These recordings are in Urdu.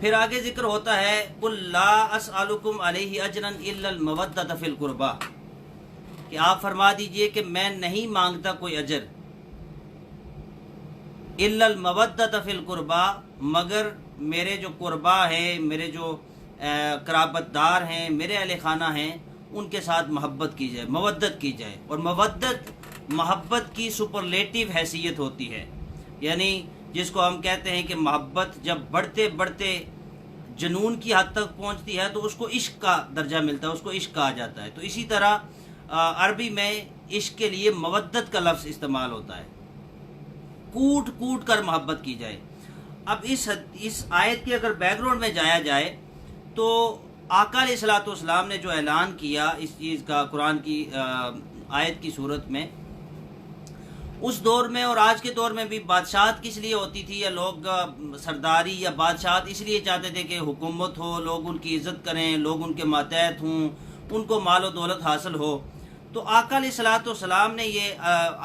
پھر آگے ذکر ہوتا ہے قُلْ لَا أَسْأَلُكُمْ عَلَيْهِ أَجْرًا إِلَّا الْمَوَدَّةَ فِي الْقُرْبَى، کہ آپ فرما دیجئے کہ میں نہیں مانگتا کوئی اجر، إِلَّا الْمَوَدَّةَ فِي الْقُرْبَى، مگر میرے جو قربا ہیں، میرے جو قرابت دار ہیں، میرے اہل خانہ ہیں، ان کے ساتھ محبت کی جائے، مودت کی جائے۔ اور مودت محبت کی سپرلیٹیو حیثیت ہوتی ہے، یعنی جس کو ہم کہتے ہیں کہ محبت جب بڑھتے بڑھتے جنون کی حد تک پہنچتی ہے تو اس کو عشق کا درجہ ملتا ہے، اس کو عشق کہا جاتا ہے۔ تو اسی طرح عربی میں عشق کے لیے مودت کا لفظ استعمال ہوتا ہے، کوٹ کوٹ کر محبت کی جائے۔ اب اس آیت کے اگر بیک گراؤنڈ میں جایا جائے تو آقا علیہ الصلوۃ والسلام نے جو اعلان کیا اس چیز کا قرآن کی آیت کی صورت میں، اس دور میں اور آج کے دور میں بھی بادشاہت کس لیے ہوتی تھی، یا لوگ سرداری یا بادشاہت اس لیے چاہتے تھے کہ حکومت ہو، لوگ ان کی عزت کریں، لوگ ان کے ماتحت ہوں، ان کو مال و دولت حاصل ہو۔ تو آقا علیہ الصلوۃ والسلام نے یہ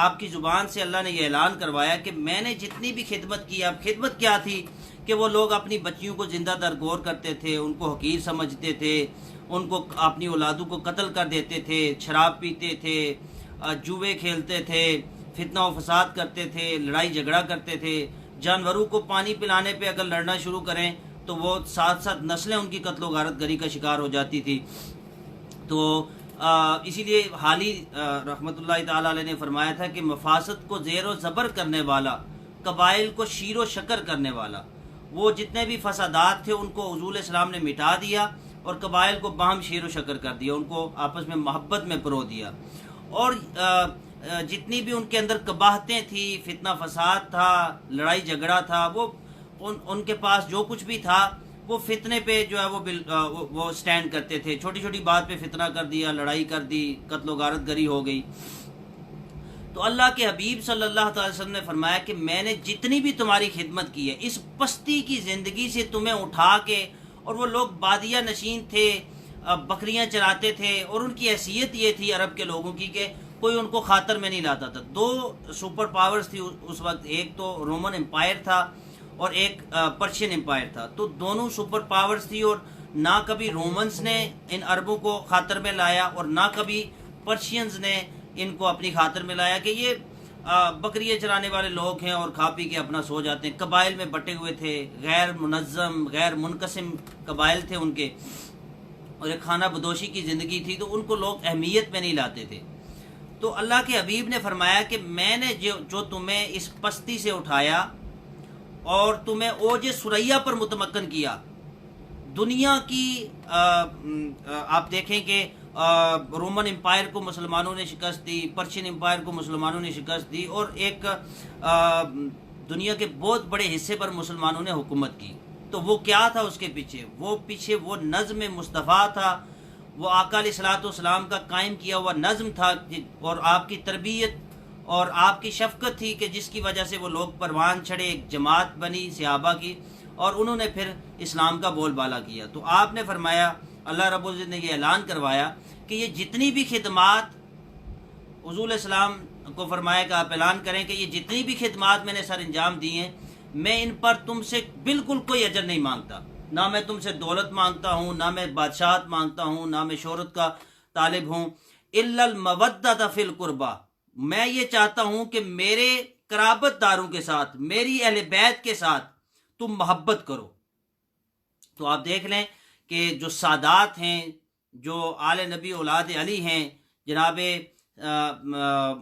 آپ کی زبان سے اللہ نے یہ اعلان کروایا کہ میں نے جتنی بھی خدمت کی، اب خدمت کیا تھی کہ وہ لوگ اپنی بچیوں کو زندہ درگور کرتے تھے، ان کو حقیر سمجھتے تھے، ان کو اپنی اولادوں کو قتل کر دیتے تھے، شراب پیتے تھے، جوئے کھیلتے تھے، فتنہ و فساد کرتے تھے، لڑائی جھگڑا کرتے تھے، جانوروں کو پانی پلانے پہ اگر لڑنا شروع کریں تو وہ ساتھ ساتھ نسلیں ان کی قتل و غارت گری کا شکار ہو جاتی تھی۔ تو اسی لیے حالی رحمۃ اللہ تعالی علیہ نے فرمایا تھا کہ مفاسد کو زیر و زبر کرنے والا، قبائل کو شیر و شکر کرنے والا، وہ جتنے بھی فسادات تھے ان کو حضور علیہ السلام نے مٹا دیا اور قبائل کو باہم شیر و شکر کر دیا، ان کو آپس میں محبت میں پرو دیا۔ اور جتنی بھی ان کے اندر قباحتیں تھیں، فتنہ فساد تھا، لڑائی جھگڑا تھا، وہ ان کے پاس جو کچھ بھی تھا وہ فتنے پہ جو ہے وہ سٹینڈ کرتے تھے، چھوٹی چھوٹی بات پہ فتنہ کر دیا، لڑائی کر دی، قتل و غارت گری ہو گئی۔ تو اللہ کے حبیب صلی اللہ تعالی وسلم نے فرمایا کہ میں نے جتنی بھی تمہاری خدمت کی ہے، اس پستی کی زندگی سے تمہیں اٹھا کے، اور وہ لوگ بادیہ نشین تھے، بکریاں چراتے تھے، اور ان کی حیثیت یہ تھی عرب کے لوگوں کی کہ کوئی ان کو خاطر میں نہیں لاتا تھا۔ دو سپر پاورز تھی اس وقت، ایک تو رومن امپائر تھا اور ایک پرشین امپائر تھا۔ تو دونوں سپر پاورز تھی، اور نہ کبھی رومنز نے ان عربوں کو خاطر میں لایا اور نہ کبھی پرشینز نے ان کو اپنی خاطر میں لایا کہ یہ بکریاں چرانے والے لوگ ہیں اور کھا پی کے اپنا سو جاتے ہیں۔ قبائل میں بٹے ہوئے تھے، غیر منظم، غیر منقسم قبائل تھے ان کے، اور ایک خانہ بدوشی کی زندگی تھی، تو ان کو لوگ اہمیت میں نہیں لاتے تھے۔ تو اللہ کے حبیب نے فرمایا کہ میں نے جو تمہیں اس پستی سے اٹھایا اور تمہیں اوج ثریا پر متمکن کیا، دنیا کی آپ دیکھیں کہ رومن امپائر کو مسلمانوں نے شکست دی، پرشین امپائر کو مسلمانوں نے شکست دی، اور ایک دنیا کے بہت بڑے حصے پر مسلمانوں نے حکومت کی۔ تو وہ کیا تھا اس کے پیچھے وہ نظم مصطفیٰ تھا، وہ آقا علیہ الصلوۃ والسلام کا قائم کیا ہوا نظم تھا، اور آپ کی تربیت اور آپ کی شفقت تھی کہ جس کی وجہ سے وہ لوگ پروان چڑھے، ایک جماعت بنی صحابہ کی، اور انہوں نے پھر اسلام کا بول بالا کیا۔ تو آپ نے فرمایا، اللہ رب العزت نے یہ اعلان کروایا کہ یہ جتنی بھی خدمات، حضور علیہ السلام کو فرمایا کہ آپ اعلان کریں کہ یہ جتنی بھی خدمات میں نے سر انجام دی ہیں، میں ان پر تم سے بالکل کوئی اجر نہیں مانگتا، نہ میں تم سے دولت مانگتا ہوں، نہ میں بادشاہت مانگتا ہوں، نہ میں شہرت کا طالب ہوں۔ الا المودۃ فی القربى، میں یہ چاہتا ہوں کہ میرے قرابت داروں کے ساتھ، میری اہل بیت کے ساتھ تم محبت کرو۔ تو آپ دیکھ لیں کہ جو سادات ہیں، جو آل نبی اولاد علی ہیں، جناب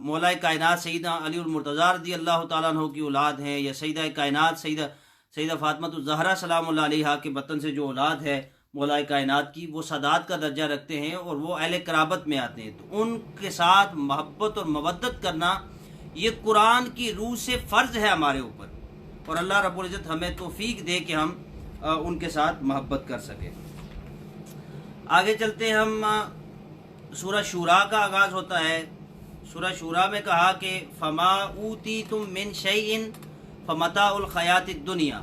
مولا کائنات سیدہ علی المرتضیٰ رضی اللہ تعالیٰ عنہ کی اولاد ہیں، یا سیدہ کائنات سیدہ فاطمہ الزہرا سلام اللہ علیہا کے بطن سے جو اولاد ہے مولا کائنات کی، وہ سادات کا درجہ رکھتے ہیں اور وہ اہل قرابت میں آتے ہیں۔ تو ان کے ساتھ محبت اور مودت کرنا یہ قرآن کی روح سے فرض ہے ہمارے اوپر، اور اللہ رب العزت ہمیں توفیق دے کہ ہم ان کے ساتھ محبت کر سکیں۔ آگے چلتے ہیں، ہم سورہ شورا کا آغاز ہوتا ہے۔ سورہ شورا میں کہا کہ فما اوتیتم من شیء فمتاع الحیات الدنیا،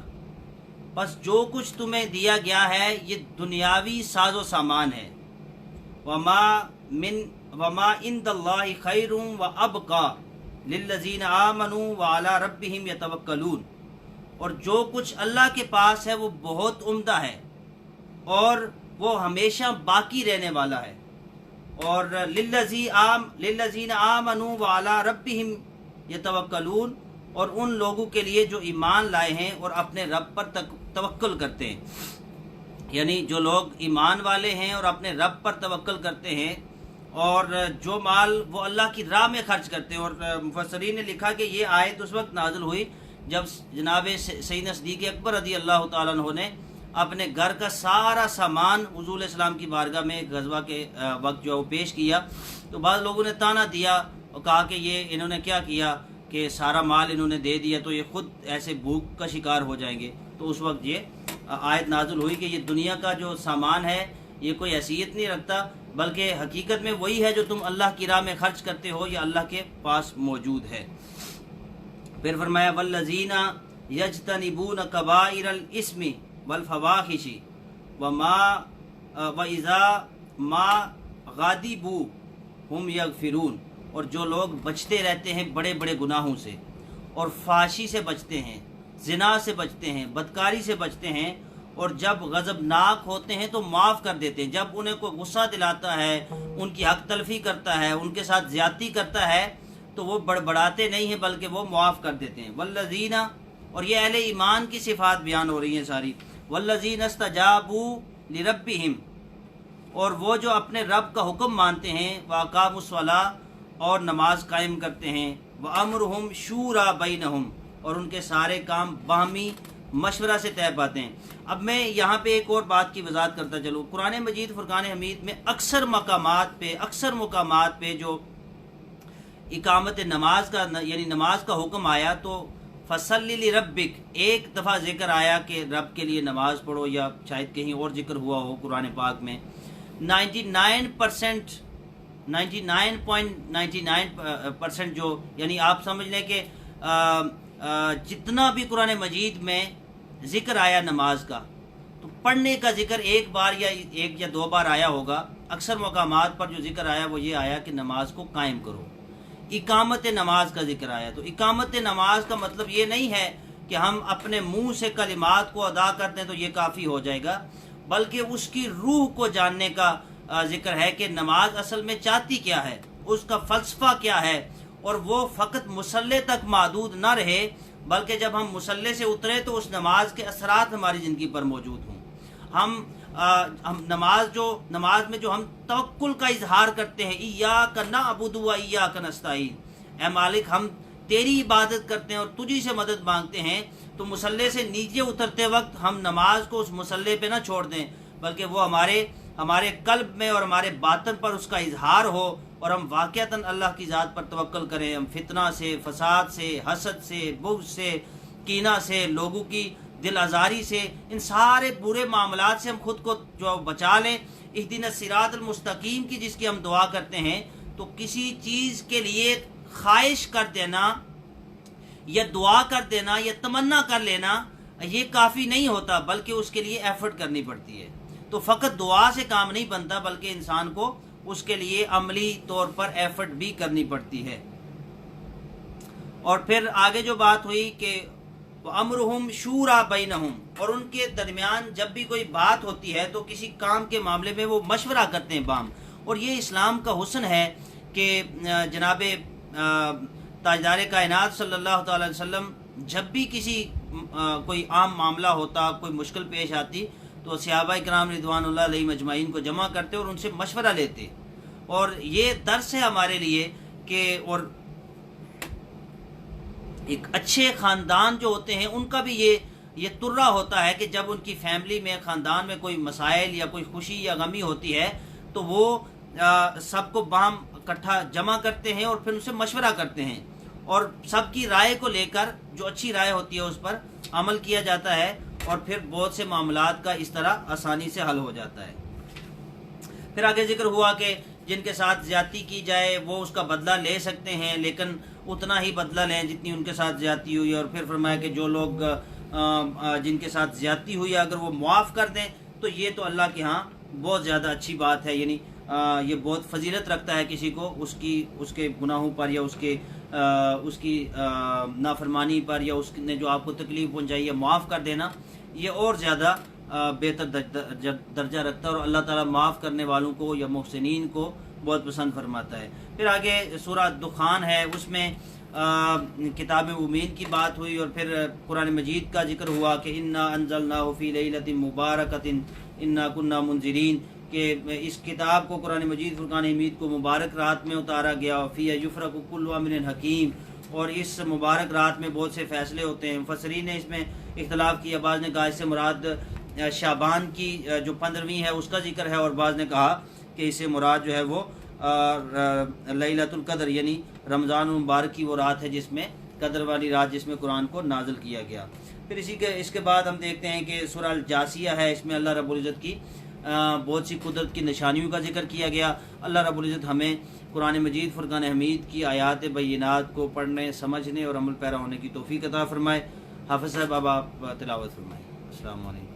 بس جو کچھ تمہیں دیا گیا ہے یہ دنیاوی ساز و سامان ہے۔ وما عند اللہ خیر وابقی للذین آمنوا وعلی ربہم یتوکلون، اور جو کچھ اللہ کے پاس ہے وہ بہت عمدہ ہے اور وہ ہمیشہ باقی رہنے والا ہے. اور للذین آمنوا وعلی ربہم یتوکلون، اور ان لوگوں کے لیے جو ایمان لائے ہیں اور اپنے رب پر توکل کرتے ہیں، یعنی جو لوگ ایمان والے ہیں اور اپنے رب پر توکل کرتے ہیں اور جو مال وہ اللہ کی راہ میں خرچ کرتے ہیں. اور مفسرین نے لکھا کہ یہ آیت اس وقت نازل ہوئی جب جناب سیدنا صدیق اکبر رضی اللہ تعالیٰ عنہ نے اپنے گھر کا سارا سامان حضور علیہ السلام کی بارگاہ میں غزوہ کے وقت جو ہے وہ پیش کیا. تو بعض لوگوں نے تانا دیا اور کہا کہ یہ انہوں نے کیا کیا کہ سارا مال انہوں نے دے دیا تو یہ خود ایسے بھوک کا شکار ہو جائیں گے. تو اس وقت یہ آیت نازل ہوئی کہ یہ دنیا کا جو سامان ہے یہ کوئی حیثیت نہیں رکھتا، بلکہ حقیقت میں وہی ہے جو تم اللہ کی راہ میں خرچ کرتے ہو، یہ اللہ کے پاس موجود ہے. پھر فرمایا والذین یجتنبون کبائر الاسم والفواحش وَإِذَا مَا غَضِبُوا هُمْ يَغْفِرُونَ، اور جو لوگ بچتے رہتے ہیں بڑے بڑے گناہوں سے اور فحاشی سے بچتے ہیں، زنا سے بچتے ہیں، بدکاری سے بچتے ہیں، اور جب غضبناک ہوتے ہیں تو معاف کر دیتے ہیں. جب انہیں کوئی غصہ دلاتا ہے، ان کی حق تلفی کرتا ہے، ان کے ساتھ زیادتی کرتا ہے تو وہ بڑبڑاتے نہیں ہیں بلکہ وہ معاف کر دیتے ہیں. والذین، اور یہ اہل ایمان کی صفات بیان ہو رہی ہیں ساری. والذین استجابوا لربہم، اور وہ جو اپنے رب کا حکم مانتے ہیں، واقاموا الصلاۃ، اور نماز قائم کرتے ہیں، وامرہم شورا بینہم، اور ان کے سارے کام باہمی مشورہ سے طے پاتے ہیں. اب میں یہاں پہ ایک اور بات کی وضاحت کرتا چلوں. قرآن مجید فرقان حمید میں اکثر مقامات پہ جو اقامت نماز کا یعنی نماز کا حکم آیا تو فصلی لربک ایک دفعہ ذکر آیا کہ رب کے لیے نماز پڑھو، یا شاید کہیں اور ذکر ہوا ہو قرآن پاک میں. 99.99% جو یعنی آپ سمجھ لیں کہ جتنا بھی قرآن مجید میں ذکر آیا نماز کا تو پڑھنے کا ذکر ایک بار یا ایک یا دو بار آیا ہوگا. اکثر مقامات پر جو ذکر آیا وہ یہ آیا کہ نماز کو قائم کرو. اقامت نماز کا ذکر آیا تو اقامت نماز کا مطلب یہ نہیں ہے کہ ہم اپنے منہ سے کلمات کو ادا کرتے ہیں تو یہ کافی ہو جائے گا، بلکہ اس کی روح کو جاننے کا ذکر ہے کہ نماز اصل میں چاہتی کیا ہے، اس کا فلسفہ کیا ہے، اور وہ فقط مصلی تک محدود نہ رہے بلکہ جب ہم مصلی سے اترے تو اس نماز کے اثرات ہماری زندگی پر موجود ہوں. ہم نماز میں جو ہم توکل کا اظہار کرتے ہیں، ایاک نعبد و ایاک نستعین، اے مالک ہم تیری عبادت کرتے ہیں اور تجھی سے مدد مانگتے ہیں، تو مصلی سے نیچے اترتے وقت ہم نماز کو اس مصلی پہ نہ چھوڑ دیں بلکہ وہ ہمارے قلب میں اور ہمارے باطن پر اس کا اظہار ہو اور ہم واقعتاً اللہ کی ذات پر توکل کریں. ہم فتنہ سے، فساد سے، حسد سے، بغض سے، کینہ سے، لوگوں کی دل آزاری سے، ان سارے برے معاملات سے ہم خود کو جو بچا لیں. اہدنا الصراط المستقیم کی جس کی ہم دعا کرتے ہیں، تو کسی چیز کے لیے خواہش کر دینا یا دعا کر دینا یا تمنا کر لینا یہ کافی نہیں ہوتا بلکہ اس کے لیے ایفرٹ کرنی پڑتی ہے. تو فقط دعا سے کام نہیں بنتا بلکہ انسان کو اس کے لیے عملی طور پر ایفرٹ بھی کرنی پڑتی ہے. اور پھر آگے جو بات ہوئی کہ وَأَمْرُهُمْ شُورَا بَيْنَهُمْ، اور ان کے درمیان جب بھی کوئی بات ہوتی ہے تو کسی کام کے معاملے میں وہ مشورہ کرتے ہیں بام. اور یہ اسلام کا حسن ہے کہ جناب تاجدار کائنات صلی اللہ تعالی علیہ وسلم جب بھی کسی کوئی عام معاملہ ہوتا، کوئی مشکل پیش آتی تو صحابہ کرام رضوان اللہ علیہم اجمعین کو جمع کرتے اور ان سے مشورہ لیتے. اور یہ درس ہے ہمارے لیے کہ اور ایک اچھے خاندان جو ہوتے ہیں ان کا بھی یہ ترہ ہوتا ہے کہ جب ان کی فیملی میں، خاندان میں کوئی مسائل یا کوئی خوشی یا غمی ہوتی ہے تو وہ سب کو باہم اکٹھا جمع کرتے ہیں اور پھر ان سے مشورہ کرتے ہیں اور سب کی رائے کو لے کر جو اچھی رائے ہوتی ہے اس پر عمل کیا جاتا ہے اور پھر بہت سے معاملات کا اس طرح آسانی سے حل ہو جاتا ہے. پھر آگے ذکر ہوا کہ جن کے ساتھ زیادتی کی جائے وہ اس کا بدلہ لے سکتے ہیں لیکن اتنا ہی بدلہ لیں جتنی ان کے ساتھ زیادتی ہوئی. اور پھر فرمایا کہ جو لوگ جن کے ساتھ زیادتی ہوئی اگر وہ معاف کر دیں تو یہ تو اللہ کے ہاں بہت زیادہ اچھی بات ہے، یعنی یہ بہت فضیلت رکھتا ہے کسی کو اس کے گناہوں پر یا اس کے اس کی نافرمانی پر یا اس نے جو آپ کو تکلیف پہنچائی ہے معاف کر دینا، یہ اور زیادہ بہتر درجہ رکھتا ہے، اور اللہ تعالیٰ معاف کرنے والوں کو یا محسنین کو بہت پسند فرماتا ہے۔ پھر آگے سورہ دخان ہے، اس میں کتاب امید کی بات ہوئی، اور پھر قرآن مجید کا ذکر ہوا کہ انا انزلناہ فی لیلۃ مبارکۃ انا کنا منذرین، کہ اس کتاب کو قرآن مجید فرقان حمید کو مبارک رات میں اتارا گیا، فیہا یفرق کل امر حکیم، اور اس مبارک رات میں بہت سے فیصلے ہوتے ہیں۔ مفسرین نے اس میں اختلاف کیا، بعض نے کہا اس سے مراد شعبان کی جو 15ویں ہے اس کا ذکر ہے، اور بعض نے کہا کہ اس سے مراد جو ہے وہ لیلۃ القدر یعنی رمضان المبارک کی وہ رات ہے جس میں قدر والی رات جس میں قرآن کو نازل کیا گیا۔ پھر اس کے بعد ہم دیکھتے ہیں کہ سورہ الجاسیہ ہے، اس میں اللہ رب العزت کی بہت سی قدرت کی نشانیوں کا ذکر کیا گیا۔ اللہ رب العزت ہمیں قرآن مجید فرقان حمید کی آیات بینات کو پڑھنے، سمجھنے اور عمل پیرا ہونے کی توفیق عطا فرمائے۔ حافظ صاحب اب آپ تلاوت فرمائیں۔ السلام علیکم۔